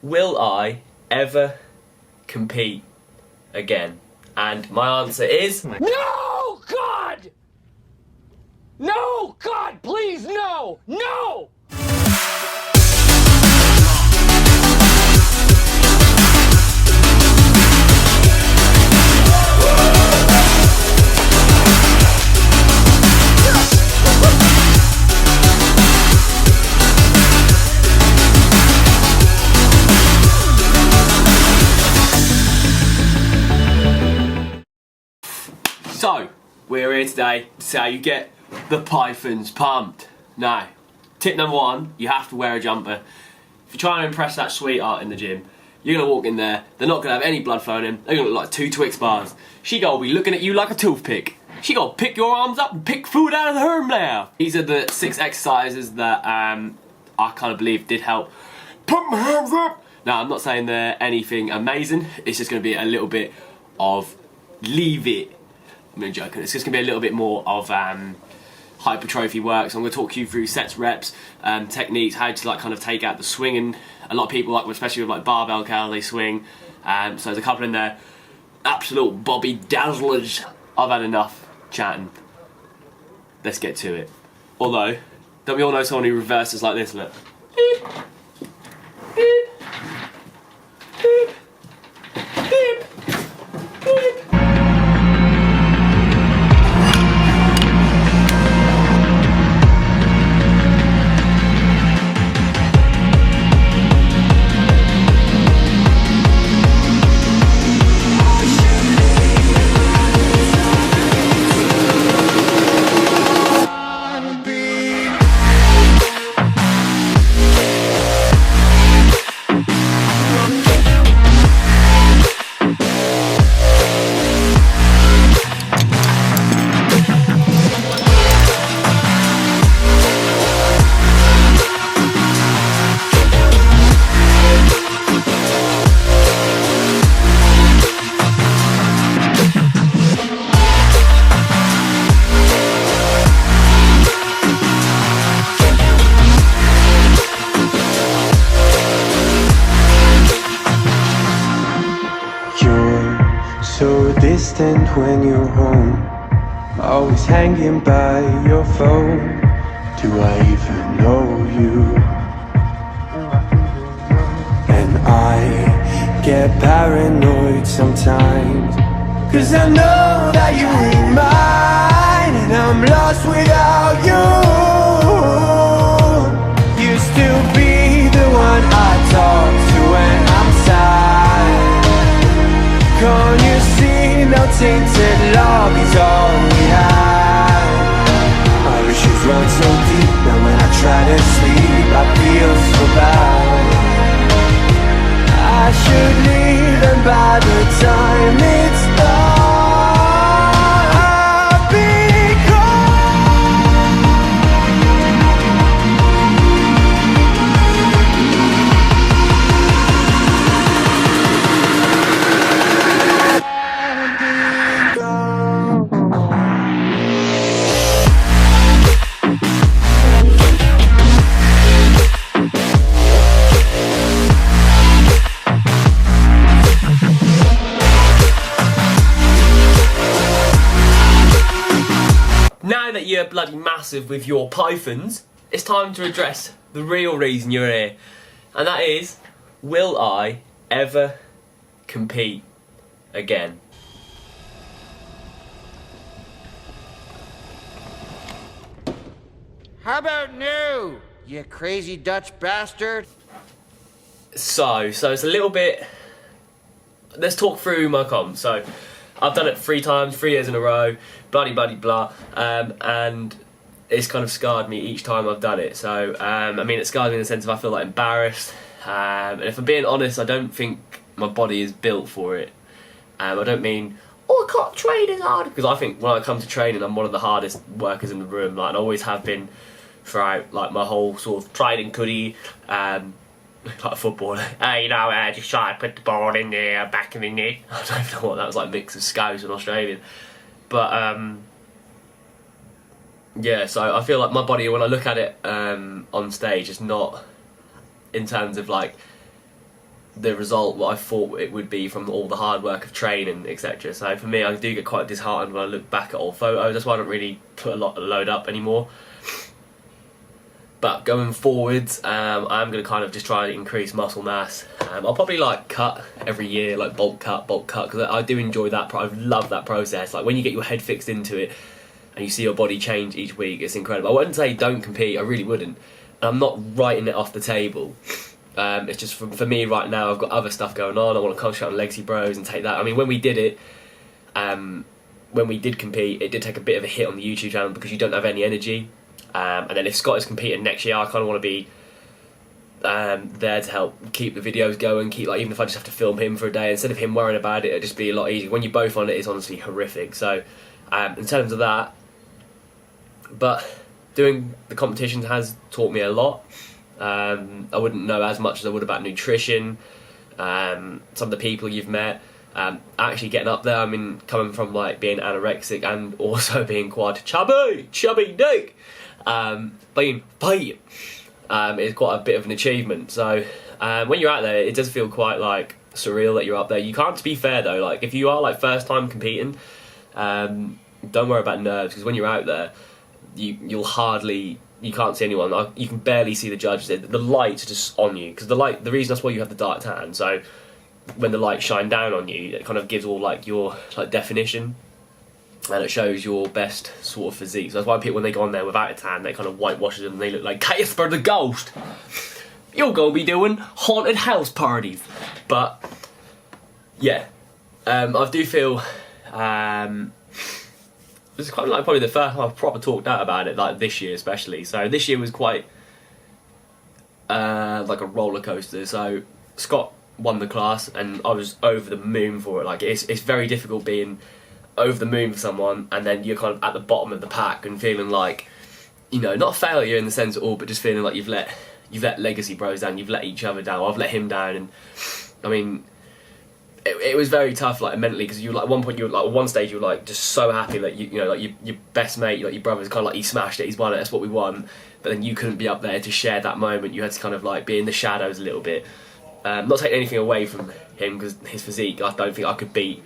Will I ever compete again? And my answer is... No, God! No, God, please, no! No! So, we're here today to see how you get the pythons pumped. Now, tip number one, you have to wear a jumper. If you're trying to impress that sweetheart in the gym, you're going to walk in there, they're not going to have any blood flowing in, they're going to look like 2 Twix bars. She going to be looking at you like a toothpick. She going to pick your arms up and pick food out of her mouth. These are the 6 exercises that I kind of believe did help pump my hands up. Now, I'm not saying they're anything amazing, it's just going to be a little bit of leave it. I'm only joking. It's just going to be a little bit more of hypertrophy work. So I'm going to talk you through sets, reps, techniques, how to like kind of take out the swinging. A lot of people, like especially with like barbell curl, they swing. So there's a couple in there. Absolute Bobby Dazzlers. I've had enough chatting. Let's get to it. Although, don't we all know someone who reverses like this? Look. Beep. Beep. Beep. Beep. Beep. So distant when you're home, always hanging by your phone. Do I even know you? And I get paranoid sometimes, 'cause I know that you ain't mine, and I'm lost without you. Used to be the one I talk to when I'm sad. Can't you see, no tainted love is all we have. Our issues run so deep, now when I try to sleep I feel so bad. I should leave, and by the time it's done I'll be gone. Now that you're bloody massive with your pythons, it's time to address the real reason you're here. And that is, will I ever compete again? How about no, you crazy Dutch bastard? So it's a little bit... Let's talk through my comp. So I've done it 3 times, 3 years in a row, bloody blah, and it's kind of scarred me each time I've done it. So, I mean, it scarred me in the sense of I feel like embarrassed, and if I'm being honest, I don't think my body is built for it. I don't mean, oh, I can't train as hard, because I think when I come to training, I'm one of the hardest workers in the room, like, and I always have been throughout, like, my whole sort of training career, like a footballer. Just try to put the ball in there, back in the net. I don't even know what that was, like a mix of Scouse and Australian. But, yeah, so I feel like my body, when I look at it on stage, is not, in terms of, like, the result what I thought it would be from all the hard work of training, etc. So for me, I do get quite disheartened when I look back at old photos. That's why I don't really put a load up anymore. But going forwards, I'm going to kind of just try and increase muscle mass. I'll probably like cut every year, like bulk cut, because I do enjoy that. I love that process. Like when you get your head fixed into it and you see your body change each week, it's incredible. I wouldn't say don't compete, I really wouldn't. And I'm not writing it off the table. It's just for me right now, I've got other stuff going on. I want to concentrate on Legacy Bros and take that. I mean, when we did it, when we did compete, it did take a bit of a hit on the YouTube channel because you don't have any energy. And then if Scott is competing next year, I kind of want to be there to help keep the videos going, even if I just have to film him for a day, instead of him worrying about it, it'll just be a lot easier. When you're both on it, it's honestly horrific. So in terms of that, but doing the competitions has taught me a lot. I wouldn't know as much as I would about nutrition, some of the people you've met, actually getting up there. I mean, coming from like being anorexic and also being quite chubby dick, being fit is quite a bit of an achievement. So when you're out there, it does feel quite like surreal that you're up there. You can't, to be fair though, like if you are like first time competing, don't worry about nerves, because when you're out there, you can't see anyone. You can barely see the judges. The lights are just on you, because the reason that's why you have the dark tan. So when the lights shine down on you, it kind of gives all like your like definition, and it shows your best sort of physique. So that's why people, when they go on there without a tan, they kind of whitewashes them and they look like Casper the Ghost. You're gonna be doing haunted house parties. But yeah, I do feel this is quite like probably the first time I've proper talked out about it, like this year especially. So this year was quite like a roller coaster. So Scott won the class and I was over the moon for it. Like it's very difficult being over the moon for someone and then you're kind of at the bottom of the pack and feeling like, you know, not a failure in the sense at all, but just feeling like you've let Legacy Bros down, you've let each other down. I've let him down, and I mean, it was very tough, like mentally, because you were like at one point, at one stage you were like just so happy that you know, like your best mate, like your brother's kind of like he smashed it, he's won it, that's what we won. But then you couldn't be up there to share that moment. You had to kind of like be in the shadows a little bit. Not taking anything away from him, because his physique I don't think I could beat,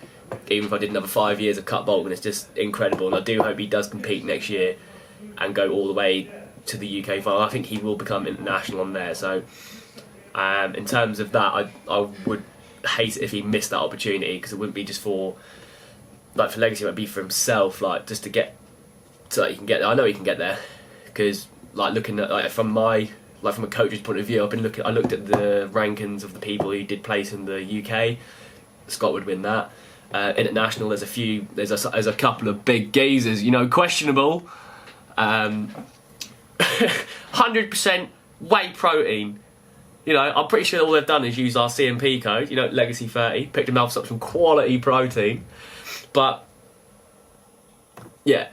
even if I did another 5 years of cut bulk, and it's just incredible. And I do hope he does compete next year and go all the way to the UK final. I think he will become international on there. So in terms of that, I would hate it if he missed that opportunity, because it wouldn't be just for Legacy, it would be for himself, like just to get so that he can get there. I know he can get there, because like looking at from a coach's point of view, I looked at the rankings of the people who did place in the UK. Scott would win that. International, there's a couple of big geezers, you know, questionable. 100% whey protein. You know, I'm pretty sure all they've done is use our CMP code, you know, Legacy 30, picked themselves up some quality protein. But yeah,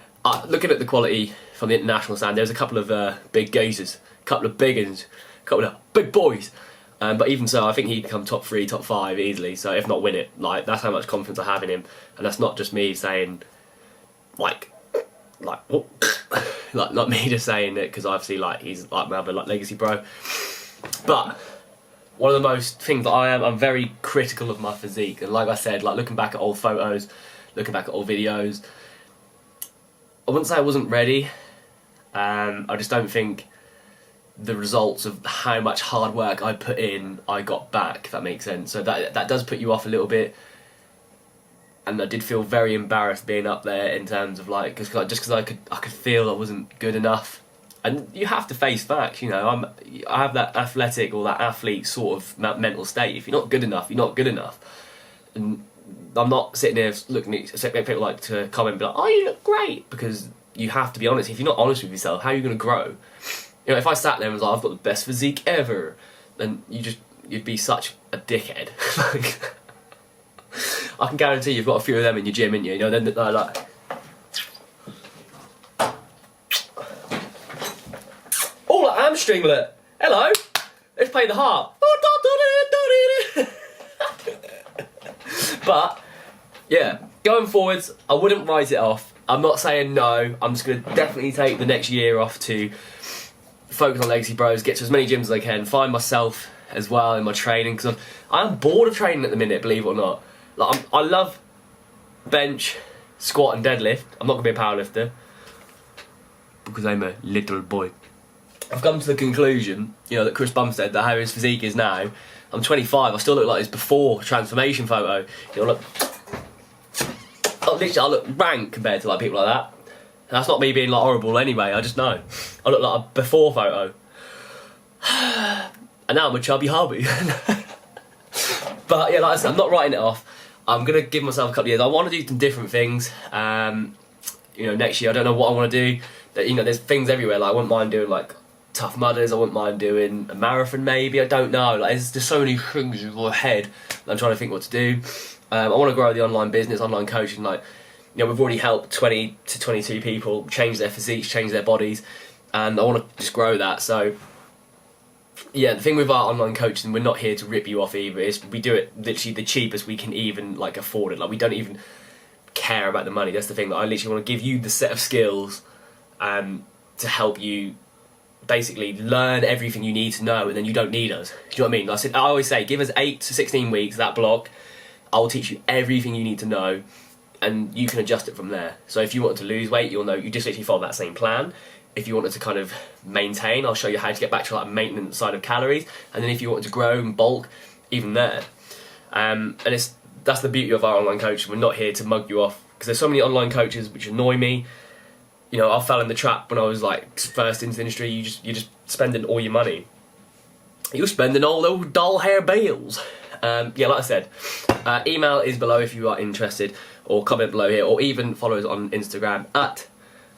looking at the quality from the international stand, there's a couple of big geezers, a couple of big uns, a couple of big boys. But even so, I think he'd become top 3, top 5 easily. So if not win it, like that's how much confidence I have in him, and that's not just me saying, like not me just saying it, because obviously like he's like my other like Legacy bro. But one of the most things that I'm very critical of my physique, and like I said, like looking back at old photos, looking back at old videos, I wouldn't say I wasn't ready. I just don't think the results of how much hard work I put in, I got back, if that makes sense. So that does put you off a little bit. And I did feel very embarrassed being up there in terms of like, because I could feel I wasn't good enough. And you have to face facts, you know. I have that athletic or that athlete sort of mental state. If you're not good enough, you're not good enough. And I'm not sitting there looking at people like to comment and be like, oh, you look great, because you have to be honest. If you're not honest with yourself, how are you going to grow? You know, if I sat there and was like, I've got the best physique ever, then you'd be such a dickhead. Like, I can guarantee you've got a few of them in your gym, ain't you? You know, then they're like, oh, like hamstring alert. Hello, let's play the harp. But yeah, going forwards, I wouldn't write it off. I'm not saying no. I'm just going to definitely take the next year off to focus on Legacy Bros, get to as many gyms as I can, find myself as well in my training, because I'm bored of training at the minute, believe it or not. Like, I love bench, squat and deadlift. I'm not going to be a powerlifter because I'm a little boy. I've come to the conclusion, you know, that Chris Bumstead, that how his physique is now, I'm 25, I still look like his before transformation photo. You know, literally I look rank compared to like people like that. And that's not me being like horrible anyway, I just know. I look like a before photo. And now I'm a chubby hubby. But yeah, like I said, I'm not writing it off. I'm going to give myself a couple of years. I want to do some different things. You know, next year I don't know what I want to do. You know, there's things everywhere. Like I wouldn't mind doing like Tough Mudders. I wouldn't mind doing a marathon maybe. I don't know. Like there's just so many things in my head that I'm trying to think what to do. I want to grow the online business, online coaching. Like, you know, we've already helped 20 to 22 people change their physiques, change their bodies, and I want to just grow that. So yeah, the thing with our online coaching, we're not here to rip you off either. We do it literally the cheapest we can even like afford it. Like we don't even care about the money. That's the thing. That I literally want to give you the set of skills to help you basically learn everything you need to know, and then you don't need us. Do you know what I mean? I always say, give us 8 to 16 weeks, that block. I'll teach you everything you need to know, and you can adjust it from there. So if you want to lose weight, you'll know, you just literally follow that same plan. If you wanted to kind of maintain, I'll show you how to get back to like a maintenance side of calories. And then if you want to grow and bulk, even there. And that's the beauty of our online coaching. We're not here to mug you off, because there's so many online coaches which annoy me. You know, I fell in the trap when I was like first into the industry. You're just spending all your money. You're spending all those doll hair bills. Yeah, like I said, email is below if you are interested, or comment below here, or even follow us on Instagram at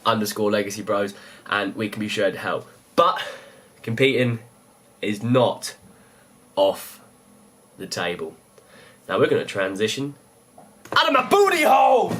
_legacybros, and we can be sure to help. But competing is not off the table. Now we're going to transition out of my booty hole.